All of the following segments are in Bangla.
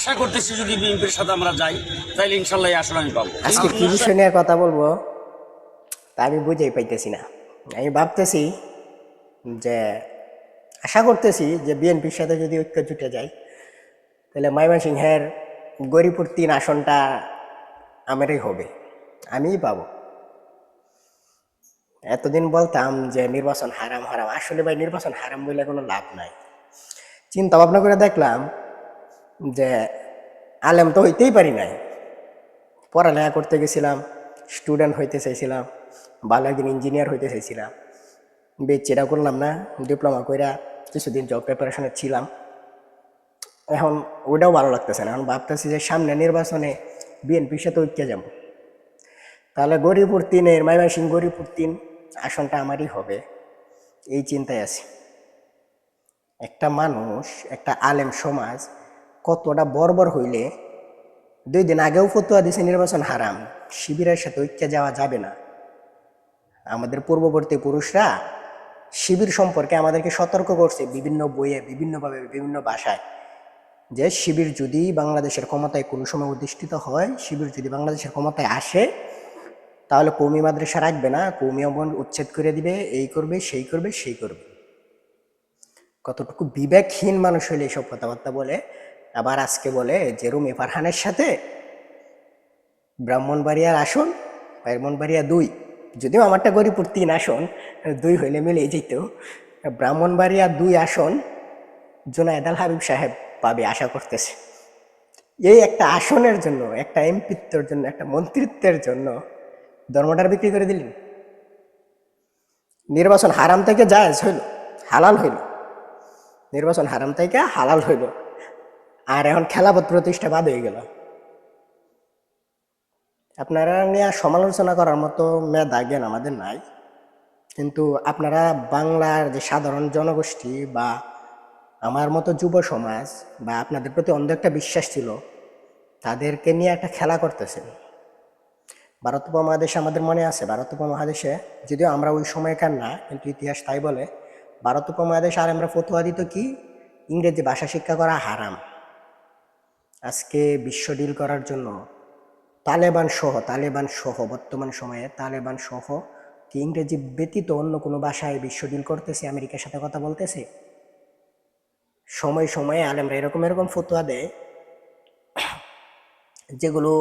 আশা করতেছি যদি বিএনপির সাথে আমরা যাই তাহলে ইনশাল্লাহ এই আসন আমি পাবো। আজকে কি বিষয় নিয়ে কথা বলবো তা আমি বুঝেই পাইতেছি না। আমি ভাবতেছি যে আশা করতেছি যে বিএনপির সাথে যদি ঐক্য জুটে যায় তাহলে ময়মনসিংহের গরিপুর 3 আসনটা আমারই হবে, আমিই পাবো। এতদিন বলতাম যে নির্বাচন হারাম হারাম, আসলে ভাই নির্বাচন হারাম বলে কোনো লাভ নাই। চিন্তা ভাবনা করে দেখলাম যে আলেম তো হইতেই পারি নাই, পড়ালেখা করতে গেছিলাম, স্টুডেন্ট হইতে চাইছিলাম, ভালো একদিন ইঞ্জিনিয়ার হইতে চাইছিলাম, বেচেটা করলাম না, ডিপ্লোমা কইরা কিছুদিন জব প্রিপারেশনে ছিলাম, এখন ওইটাও ভালো লাগতেছে না। এখন ভাবতেছি যে সামনে নির্বাচনে বিএনপির সাথে ঐক্যে যাবো, তাহলে গরিপুর 3-এর ময়মনসিংহ গরিপুর 3 আসনটা আমারই হবে, এই চিন্তায় আছি। একটা মানুষ, একটা আলেম সমাজ কতটা বর্বর হইলে 2 দিন আগেও ফতোয়া দিছে নির্বাচন হারাম, শিবিরের সাথে ঐক্যে যাওয়া যাবে না। আমাদের পূর্ববর্তী পুরুষরা শিবির সম্পর্কে আমাদেরকে সতর্ক করছে বিভিন্ন বইয়ে, বিভিন্নভাবে, বিভিন্ন ভাষায়, যে শিবির যদি বাংলাদেশের ক্ষমতায় কোনো সময় অধিষ্ঠিত হয়, শিবির যদি বাংলাদেশের ক্ষমতায় আসে তাহলে কওমি মাদ্রাসা রাখবে না, কওমি অবন উচ্ছেদ করে দিবে, এই করবে সেই করবে সেই করবে। কতটুকু বিবেকহীন মানুষ হইলে এইসব কথাবার্তা বলে। আবার আজকে বলে যে রুমি ফারহানের সাথে ব্রাহ্মণবাড়িয়ার আসন, ব্রাহ্মণবাড়িয়া 2, যদিও আমারটা গরিপুর 3 আসন, 2 হইলে মিলে যেত, ব্রাহ্মণবাড়িয়া 2 আসন জুনায়েদ আল হাবিব সাহেব পাবে আশা করতেছে। এই একটা আসনের জন্য, একটা এমপিত্বের জন্য, একটা মন্ত্রিত্বের জন্য ধর্মটার বিক্রি করে দিলেন। নির্বাচন হারাম থেকে জায়েজ হইল, হালাল হইল, নির্বাচন হারাম থেকে হালাল হইল, আর এখন খেলাফত প্রতিষ্ঠা বাদ হয়ে গেল। আপনারা নিয়ে সমালোচনা করার মতো মেধা জ্ঞান আমাদের নাই, কিন্তু আপনারা বাংলার যে সাধারণ জনগোষ্ঠী বা আমার মতো যুব সমাজ বা আপনাদের প্রতি অন্ধ একটা বিশ্বাস ছিল, তাদেরকে নিয়ে একটা খেলা করতেছেন। ভারত উপমহাদেশে আমাদের মনে আছে, ভারত উপমহাদেশে, যদিও আমরা ওই সময়কার না, কিন্তু ইতিহাস তাই বলে, ভারত উপমহাদেশে আর আমরা ফতোয়া দিত কি ইংরেজি ভাষা শিক্ষা করা হারাম। আজকে বিশ্ব ডিল করার জন্য তালেবান সহ বর্তমান সময়ে তালেবান সহ কি ইংরেজি ব্যতীত অন্য কোনো ভাষায় বিশ্ব ডিল করতেছে, আমেরিকার সাথে কথা বলতেছে। সময় সময়ে আলেমরা এরকম এরকম ফতোয়া দেয় যেগুলো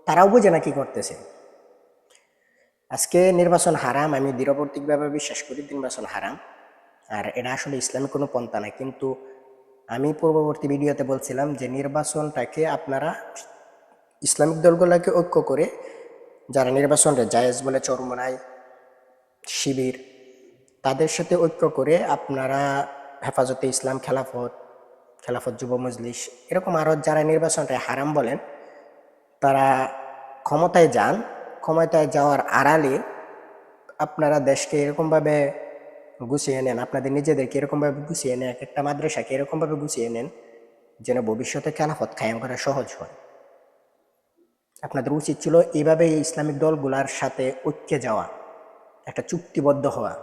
তারাও বোঝে না কি করতেছে। আজকে নির্বাচন হারাম, আমি দৃঢ়প্রতিজ্ঞভাবে বিশ্বাস করি নির্বাচন হারাম, আর এটা আসলে ইসলামিক কোনো পন্থা নাই। কিন্তু আমি পূর্ববর্তী ভিডিওতে বলছিলাম যে নির্বাচনটাকে আপনারা ইসলামিক দলগুলোকে ঐক্য করে, যারা নির্বাচনটা জায়েজ বলে চরমনাই, শিবির, তাদের সাথে ঐক্য করে আপনারা হেফাজতে ইসলাম, খেলাফত যুব মজলিস, এরকম আরও যারা নির্বাচনটা হারাম বলেন, তারা ক্ষমতায় যান। ক্ষমতায় যাওয়ার আড়ালে আপনারা দেশকে এরকমভাবে গুছিয়ে নেন, আপনাদের নিজেদেরকে এরকমভাবে গুছিয়ে নেন, এক একটা মাদ্রাসাকে এরকমভাবে গুছিয়ে নেন যেন ভবিষ্যতে খেলাফত কায়েম করা সহজ হয়। আপনাদের উচিত ছিল এইভাবে ইসলামিক দলগুলার সাথে ঐক্যে যাওয়া, একটা চুক্তিবদ্ধ হওয়া।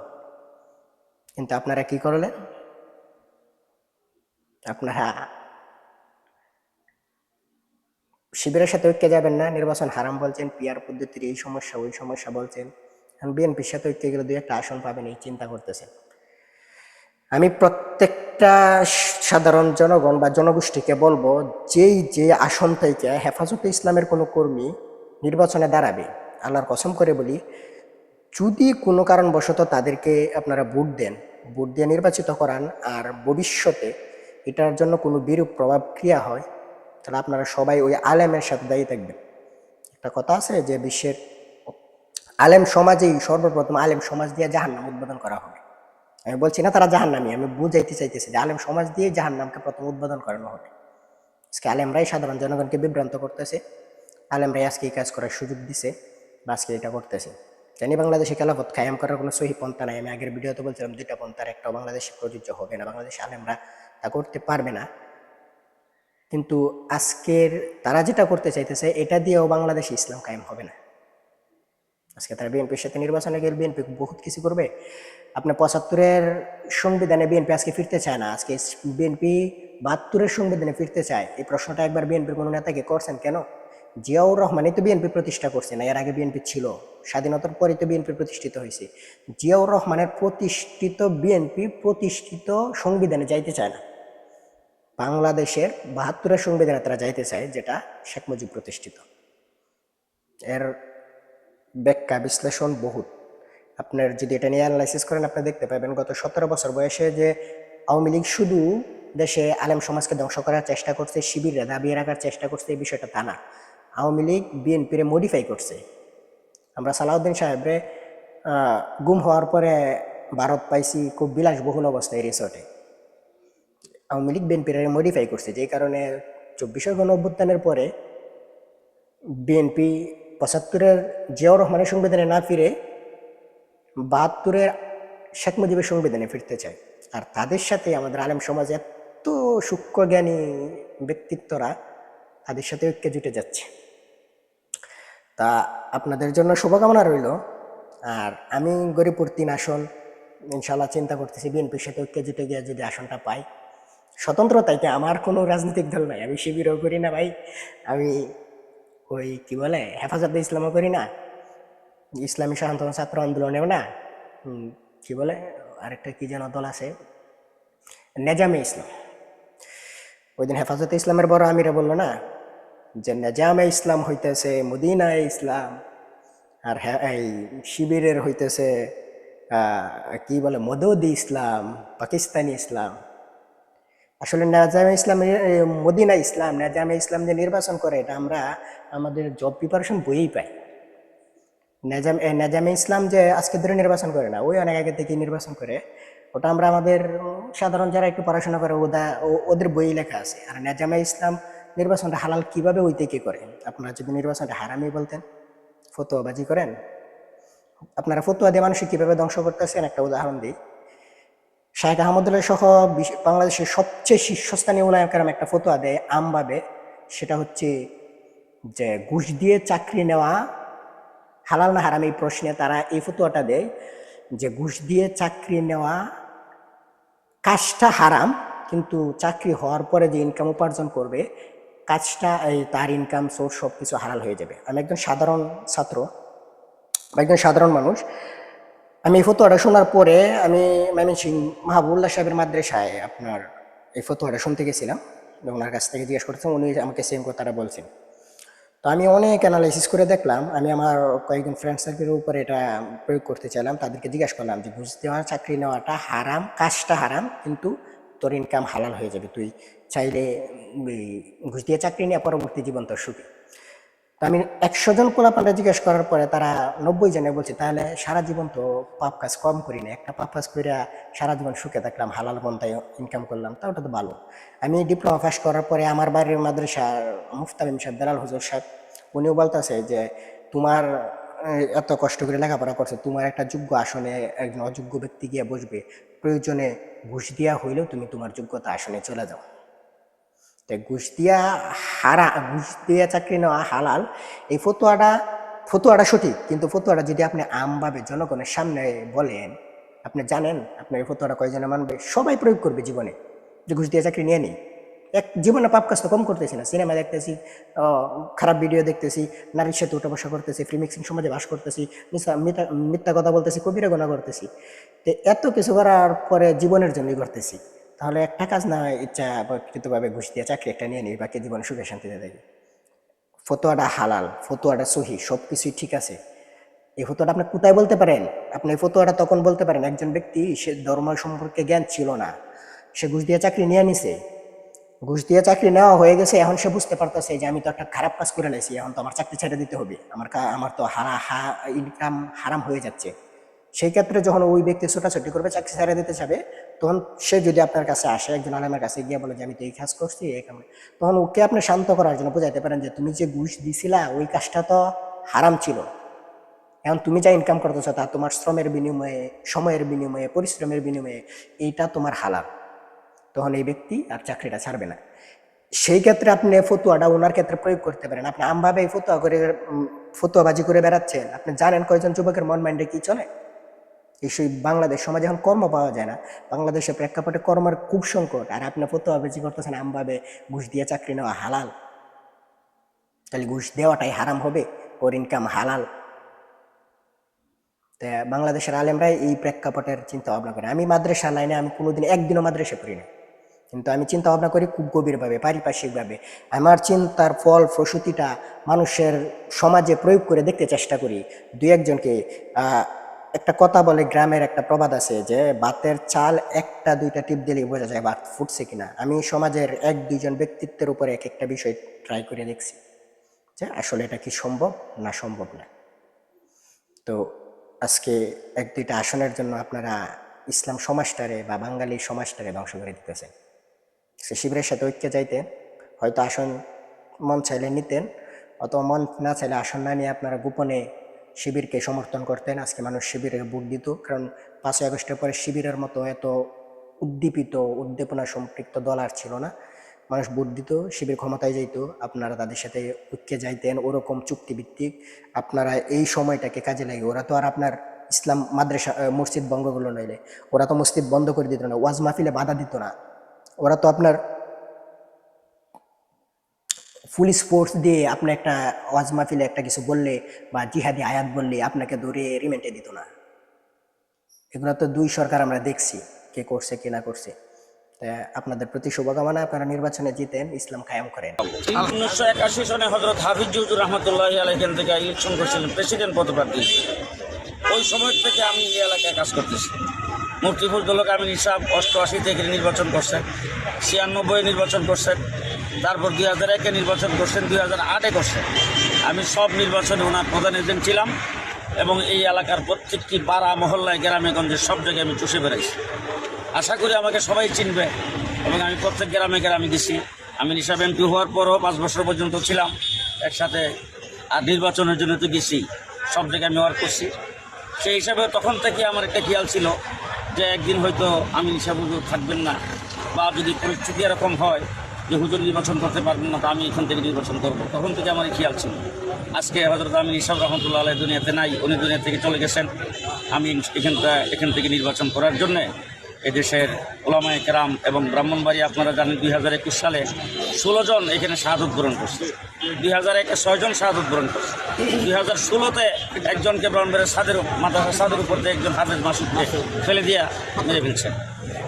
কিন্তু আপনারা কি করলেন? আপনারা শিবিরের সাথে ঐক্যে যাবেন না, নির্বাচন হারাম বলছেন, পিয়ার পদ্ধতির এই সমস্যা ওই সমস্যা বলছেন, এখন বিএনপির সাথে ঐক্যে গেলে 2-1টা আসন পাবেন এই চিন্তা করতেছেন। আমি প্রত্যেকটা সাধারণ জনগণ বা জনগোষ্ঠীকে বলবো, যেই যে আসন থেকে হেফাজতে ইসলামের কোনো কর্মী নির্বাচনে দাঁড়াবে, আল্লাহর কসম করে বলি, যদি কোনো কারণবশত তাদেরকে আপনারা ভোট দেন, ভোট দিয়ে নির্বাচিত করান, আর ভবিষ্যতে এটার জন্য কোনো বিরূপ প্রভাব ক্রিয়া হয়, তাহলে আপনারা সবাই ওই আলেমের সাথে দায়ী থাকবেন। একটা কথা আছে যে বিশ্বের আলেম সমাজেই সর্বপ্রথম আলেম সমাজ দিয়ে জাহান্নাম উদ্বোধন করা হবে। আমি বলছি না তারা জাহান্নামী, আমি বুঝাইতে চাইতেছি যে আলেম সমাজ দিয়ে জাহান্নামকে প্রথম উদ্বোধন করানো হবে। আজকে আলেমরাই সাধারণ জনগণকে বিভ্রান্ত করতেছে, আলেমরাই আজকে এই কাজ করার সুযোগ দিছে বা আজকে এটা করতেছে। জানি বাংলাদেশে খেলাফত কায়েম করার কোনো সহি পন্থা নাই, আমি আগের ভিডিওতে বলছিলাম 2টা পন্থার একটাও বাংলাদেশে প্রযোজ্য হবে না, বাংলাদেশে আলেমরা তা করতে পারবে না। কিন্তু আজকের তারা যেটা করতে চাইতেছে এটা দিয়েও বাংলাদেশে ইসলাম কায়েম হবে না। আজকে তারা বিএনপির সাথে নির্বাচনে গেলে বিএনপি বহুত কিছু করবে। আপনার 75-এর সংবিধানে বিএনপি আজকে ফিরতে চায় না, আজকে বিএনপি বাহাত্তরের সংবিধানে ফিরতে চায়, এই প্রশ্নটা একবার বিএনপির কোনো নেতাকে করছেন কেন? জিয়াউর রহমানই তো বিএনপি প্রতিষ্ঠা করছে না, এর আগে বিএনপি ছিল, স্বাধীনতার পরে তো বিএনপি প্রতিষ্ঠিত হয়েছে। জিয়াউর রহমানের প্রতিষ্ঠিত বিএনপি প্রতিষ্ঠিত সংবিধানে যাইতে চায় না, বাংলাদেশের ৭২-এর সংবিধানে তারা যাইতে চায়, যেটা শেখ মুজিব প্রতিষ্ঠিত। এর ব্যাখ্যা বিশ্লেষণ বহুত, আপনার যদি এটা নিয়ে অ্যানালাইসিস করেন আপনি দেখতে পাবেন গত ১৭ বছর বয়সে যে আওয়ামী লীগ শুধু দেশে আলেম সমাজকে ধ্বংস করার চেষ্টা করছে, শিবিরে দাবিয়ে রাখার চেষ্টা করছে, এই বিষয়টা তা না। আওয়ামী লীগ বিএনপিরে মডিফাই করছে। আমরা সালাউদ্দিন সাহেবরে গুম হওয়ার পরে ভারত পাইছি খুব বিলাসবহুল অবস্থায় রিসোর্টে, আওয়ামী লীগ বিএনপির মডিফাই করছে, যেই কারণে ২৪ গণ অভ্যুত্থানের পরে বিএনপি ৭৫-এর জিয়াউর রহমানের সংবিধানে না ফিরে ৭২-এর শেখ মুজিবের সংবিধানে ফিরতে চায়। আর তাদের সাথে আমাদের আলেম সমাজে এত সূক্ষ্ম জ্ঞানী ব্যক্তিত্বরা তাদের সাথে ঐক্যে জুটে যাচ্ছে। তা আপনাদের জন্য শুভকামনা রইল। আর আমি গরিপুর ৩ আসন ইনশাল্লাহ চিন্তা করতেছি বিএনপির সাথে ঐক্যে জুটে গিয়ে যদি আসনটা পাই। স্বতন্ত্র তাইতে আমার কোনো রাজনৈতিক দল নাই, আমি শিবিরও করি না ভাই, আমি ওই কি বলে হেফাজতে ইসলামও করি না, ইসলামী সনাতন ছাত্র আন্দোলনেও না, কি বলে আরেকটা কি যেন দল আছে, নেজামে ইসলাম। ওই দিন হেফাজতে ইসলামের বড় আমিরা বললো না যে নেজামে ইসলাম হইতেছে মদিনায় ইসলাম, আর এই শিবিরের হইতেছে কি বলে মদদি ইসলাম, পাকিস্তানি ইসলাম। আসলে নেজামে ইসলাম মদিনা ইসলাম, নেজামে ইসলাম যে নির্বাচন করে এটা আমরা আমাদের জব প্রিপারেশন বইয়েই পাই। নেজামে ইসলাম যে আজকে ধরে নির্বাচন করে না, ওই অনেক আগে থেকে নির্বাচন করে, ওটা আমরা আমাদের সাধারণ যারা একটু পড়াশোনা করে ওদের বই লেখা আছে। আর নেজামে ইসলাম নির্বাচনটা হালাল কিভাবে ওই থেকে করে, আপনারা যদি নির্বাচনটা হারামি বলতেন, ফতোয়াবাজি করেন, আপনারা ফতোয়া দিয়ে মানুষকে কিভাবে ধ্বংস করতেছেন একটা উদাহরণ দিই। শাহেখ আহমদুল্লাহ সহ বাংলাদেশের সবচেয়ে শীর্ষস্থানীয় উলামা কেরাম একটা ফতোয়া দেয় আমভাবে, সেটা হচ্ছে যে ঘুষ দিয়ে চাকরি নেওয়া হালাল না হারাম, এই প্রশ্নে তারা এই ফতোয়াটা দেয় যে ঘুষ দিয়ে চাকরি নেওয়া কাজটা হারাম, কিন্তু চাকরি হওয়ার পরে যে ইনকাম উপার্জন করবে কাজটা তার ইনকাম সোর্স সব কিছু হালাল হয়ে যাবে। আমি একজন সাধারণ ছাত্র, একজন সাধারণ মানুষ, আমি এই ফতোয়াটা শোনার পরে আমি ময়মনসিংহ মাহবুবুল্লাহ সাহেবের মাদ্রাসায় আপনার এই ফতোয়াটা শুনতে গেছিলাম, ওনার কাছ থেকে জিজ্ঞেস করছিলাম, উনি আমাকে সেম কথাটা বলছেন। তো আমি অনেক অ্যানালাইসিস করে দেখলাম, আমি আমার কয়েকজন ফ্রেন্ড সার্কেলের উপরে এটা প্রয়োগ করতে চাইলাম, তাদেরকে জিজ্ঞাসা করলাম যে ঘুষ দেওয়া চাকরি নেওয়াটা হারাম, কাজটা হারাম, কিন্তু তোর ইনকাম হালাল হয়ে যাবে, তুই চাইলে ঘুষ দিয়ে চাকরি নিয়ে পরবর্তী জীবন তোর সুখী। তো আমি ১০০ জন পোলাপানরা জিজ্ঞেস করার পরে তারা ৯০ জনে বলছে তাহলে সারা জীবন তো পাপ কাজ কম করি না, একটা পাপ কাজ করে সারা জীবন সুখে থাকলাম, হালাল পন্থায় ইনকাম করলাম, তা ওটা তো ভালো। আমি ডিপ্লোমা পাস করার পরে আমার বাড়ির মাদ্রাসার মুফতামিম সাহেব, দালাল হুজুর সাহেব, উনিও বলতেছে যে তোমার এত কষ্ট করে লেখাপড়া করছো, তোমার একটা যোগ্য আসনে একজন অযোগ্য ব্যক্তি গিয়ে বসবে, প্রয়োজনে ঘুষ দিয়া হইলেও তুমি তোমার যোগ্যতা আসনে চলে যাও। তাই ঘুষ দিয়া চাকরি নেওয়া হালাল, এই ফতোয়াটা সঠিক, কিন্তু ফতোয়াটা যদি আপনি আমভাবে জনগণের সামনে বলেন, আপনি জানেন আপনার এই ফতোয়াটা কয়জনে মানবে? সবাই প্রয়োগ করবে জীবনে, যে ঘুষ দিয়ে চাকরি নিয়ে নিই। জীবনে পাপ কাজ তো কম করতেছি না, সিনেমা দেখতেছি, খারাপ ভিডিও দেখতেছি, নারীর সাথে উঠা বসা করতেছি, ফ্রি মিক্সিং সমাজে বাস করতেছি, মিথ্যা কথা বলতেছি, কবিরা গোনা করতেছি, তো এত কিছু করার পরে জীবনের জন্যই করতেছি, তাহলে একটা কাজ না ইচ্ছাকৃতভাবে ঘুষ দিয়ে চাকরি একটা নিয়ে নিই, বাকি জীবনে সুখে শান্তিতে থাকি। ফতোয়াটা হালাল, ফতোয়াটা সহি, সব কিছুই ঠিক আছে। এই ফতোয়াটা আপনি কোথায় বলতে পারেন? আপনি এই ফতোয়াটা তখন বলতে পারেন একজন ব্যক্তি, সে ধর্ম সম্পর্কে জ্ঞান ছিল না, সে ঘুষ দিয়ে চাকরি নিয়ে নিছে, ঘুষ দিয়ে চাকরি নেওয়া হয়ে গেছে, এখন সে বুঝতে পারতেছে যে আমি তো একটা খারাপ কাজ করে নিয়েছি, এখন তো আমার চাকরি ছেড়ে দিতে হবে, আমার তো ইনকাম হারাম হয়ে যাচ্ছে। সেই ক্ষেত্রে যখন ওই ব্যক্তি ছোটাছুটি করবে, চাকরি ছেড়ে দিতে যাবে, তখন সে যদি আপনার কাছে আসে, একজন আলেমের কাছে গিয়ে বলে যে আমি তো এই কাজ করছি, এই কারণে, তখন ওকে আপনি শান্ত করার জন্য বুঝাইতে পারেন যে তুমি যে ঘুষ দিছিলা ওই কাজটা তো হারাম ছিল, এখন তুমি যা ইনকাম করতেছো তা তোমার শ্রমের বিনিময়ে, সময়ের বিনিময়ে, পরিশ্রমের বিনিময়ে, এইটা তোমার হালাল, তখন এই ব্যক্তি আর চাকরিটা ছাড়বে না। সেই ক্ষেত্রে আপনি ফতুয়াটা ওনার ক্ষেত্রে প্রয়োগ করতে পারেন। আপনি আমভাবে এই ফতুয়াবাজি করে বেড়াচ্ছেন, আপনি জানেন কয়জন যুবকের মন মাইন্ডে কি চলে? সেই বাংলাদেশ সমাজে এখন কর্ম পাওয়া যায় না, বাংলাদেশের প্রেক্ষাপটে কর্মের খুব সংকট, আর আপনি ফতোয়া বেশি করতেছেন আমভাবে ঘুষ দিয়ে চাকরি নেওয়া হালাল, তাহলে ঘুষ দেওয়াটাই হারাম হবে, ওর ইনকাম হালাল। তা বাংলাদেশের আলেমরাই এই প্রেক্ষাপটের চিন্তা ভাবনা করে। আমি মাদ্রাসা লাইনে আমি কোনোদিন একদিনও মাদ্রাসা করি না, কিন্তু আমি চিন্তা ভাবনা করি খুব গভীরভাবে, পারিপার্শ্বিকভাবে। আমার চিন্তার ফল প্রসূতিটা মানুষের সমাজে প্রয়োগ করে দেখতে চেষ্টা করি। দুই একজনকে একটা কথা বলে, গ্রামের একটা প্রবাদ আছে যে ভাতের চাল একটা দুইটা টিপ দিলেই বোঝা যায় ভাত ফুটছে কিনা। আমি সমাজের এক দুইজন ব্যক্তিত্বের উপরে এক একটা বিষয় ট্রাই করে দেখছি যে আসলে এটা কি সম্ভব না সম্ভব না। তো আজকে এক দুইটা আসনের জন্য আপনারা ইসলাম সমাজটারে বা বাঙালি সমাজটারে ধ্বংস করে দিতেছেন। সে শিবিরের সাথে ঐক্যে যাইতেন, হয়তো আসন মন চাইলে নিতেন, অথবা মন না চাইলে আসন না নিয়ে আপনারা গোপনে শিবিরকে সমর্থন করতেন। আজকে মানুষ শিবিরে ভোট দিত, কারণ 5ই আগস্টের পরে শিবিরের মতো এত উদ্দীপিত উদ্দীপনা সম্পৃক্ত দল আর ছিল না। মানুষ ভোট দিত, শিবির ক্ষমতায় যাইতো, আপনারা তাদের সাথে ঐক্যে যাইতেন, ওরকম চুক্তিভিত্তিক। আপনারা এই সময়টাকে কাজে লাগে, ওরা তো আর আপনার ইসলাম মাদ্রাসা মসজিদ বঙ্গগুলো নইলে ওরা তো মসজিদ বন্ধ করে দিত না, ওয়াজ মাহফিলে বাধা দিত না, ওরা তো আপনার ফুল স্পোর্টস দিয়ে আপনি একটা ওয়াজ মাহফিলে একটা কিছু বললে বা জিহাদি আয়াত বললে আপনাকে ধরে রিমান্ডে দিত না। এগুলো তো দুই সরকার আমরা দেখছি কে করছে কে না করছে। আপনাদের প্রতি শুভকামনা, আপনারা নির্বাচনে জিতেন, ইসলাম কায়েম করেন। 1981 সনে হযরত হাফিজ হুজুর রাহমাতুল্লাহি আলাইহি এখান থেকে ইলেকশন করেছিলেন প্রেসিডেন্ট পদপ্রার্থী। ওই সময় থেকে আমি এই এলাকায় কাজ করতেছি। মুফতি ফজলুল হক আমিন সাহেব 88 থেকে নির্বাচন করছেন, 96 নির্বাচন করছেন, তারপর 2001-এ নির্বাচন করছেন, 2008-এ করছেন। আমি সব নির্বাচনে ওনার প্রধান এজেন্ট ছিলাম এবং এই এলাকার প্রত্যেকটি পাড়া মহল্লায় গ্রামে গঞ্জে সব জায়গায় আমি চষে বেড়াইছি। আশা করি আমাকে সবাই চিনবে এবং আমি প্রত্যেক গ্রামে গ্রামে গেছি। আমি হিসাব এমপি হওয়ার পরও 5 বছর পর্যন্ত ছিলাম একসাথে, আর নির্বাচনের জন্য তো গেছি, সব জায়গায় আমি ওয়ার্ক করছি। সেই হিসাবে তখন থেকে আমার একটা খেয়াল ছিল যে একদিন হয়তো আমি হিসাব হুজুর থাকবেন না, বা যদি পরিস্থিতি এরকম হয় যে হুজুর নির্বাচন করতে পারবেন না, তো আমি এখান থেকে নির্বাচন করবো। তখন থেকে আমার খেয়াল ছিল। আজকে হযরত আমিন ইসাব রহমতুল্লাহ আলাইহি দুনিয়াতে নাই, উনি দুনিয়া থেকে চলে গেছেন। আমি এখান থেকে নির্বাচন করার জন্যে এদেশের ওলামায়ে কেরাম এবং ব্রাহ্মণবাড়ি, আপনারা জানেন 2021 সালে 16 জন এখানে শাহাদত বরণ করছে, 2001-এ 6 জন শাহাদত বরণ করছে, 2016-তে একজনকে ব্রাহ্মণবাড়ির মাদ্রাসার ছাদের উপর দিয়ে একজন হাফেজ মাসুদকে ফেলে দিয়া মেরে ফেলছেন।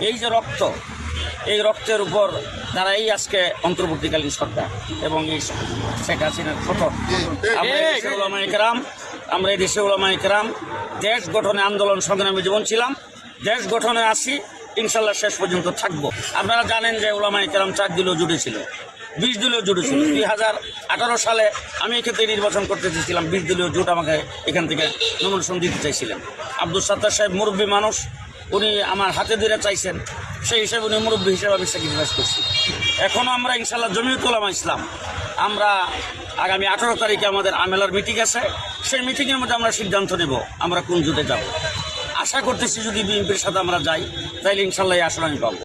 এই যে রক্ত, এই রক্তের উপর তারা এই আজকে অন্তর্বর্তীকালীন সরকার এবং এই শেখ হাসিনার ফটক। আমরা এই দেশের ওলামায়ে কেরাম দেশ গঠনে আন্দোলন সংগ্রামী জীবন ছিলাম, দেশ গঠনে আসি, ইনশাল্লাহ শেষ পর্যন্ত থাকবো। আপনারা জানেন যে ওলামায়ে কেরাম 4 দলীয় জোটে ছিল, 20 দলীয় জোটে ছিল। 2018 সালে আমি এখান থেকে নির্বাচন করতে চেয়েছিলাম, 20 দলীয় জোট আমাকে এখান থেকে নমিনেশন দিতে চাইছিলেন। আব্দুল সাত্তার সাহেব মুরব্বী মানুষ, উনি আমার হাতে ধরে চাইছেন, সেই হিসেবে উনি মুরব্বী হিসেবে আমি স্যাক্রিফাইস করছি। এখনও আমরা ইনশাল্লাহ জমিয়ত উলামা ইসলাম, আমরা আগামী 18 তারিখে আমাদের আমেলার মিটিং আছে, সেই মিটিংয়ের মধ্যে আমরা সিদ্ধান্ত নেব আমরা কোন জোটে যাব। আশা করতেছি যদি বিএনপির সাথে আমরা যাই তাইলে ইনশাল্লাহ এই আসন আমি পাবো।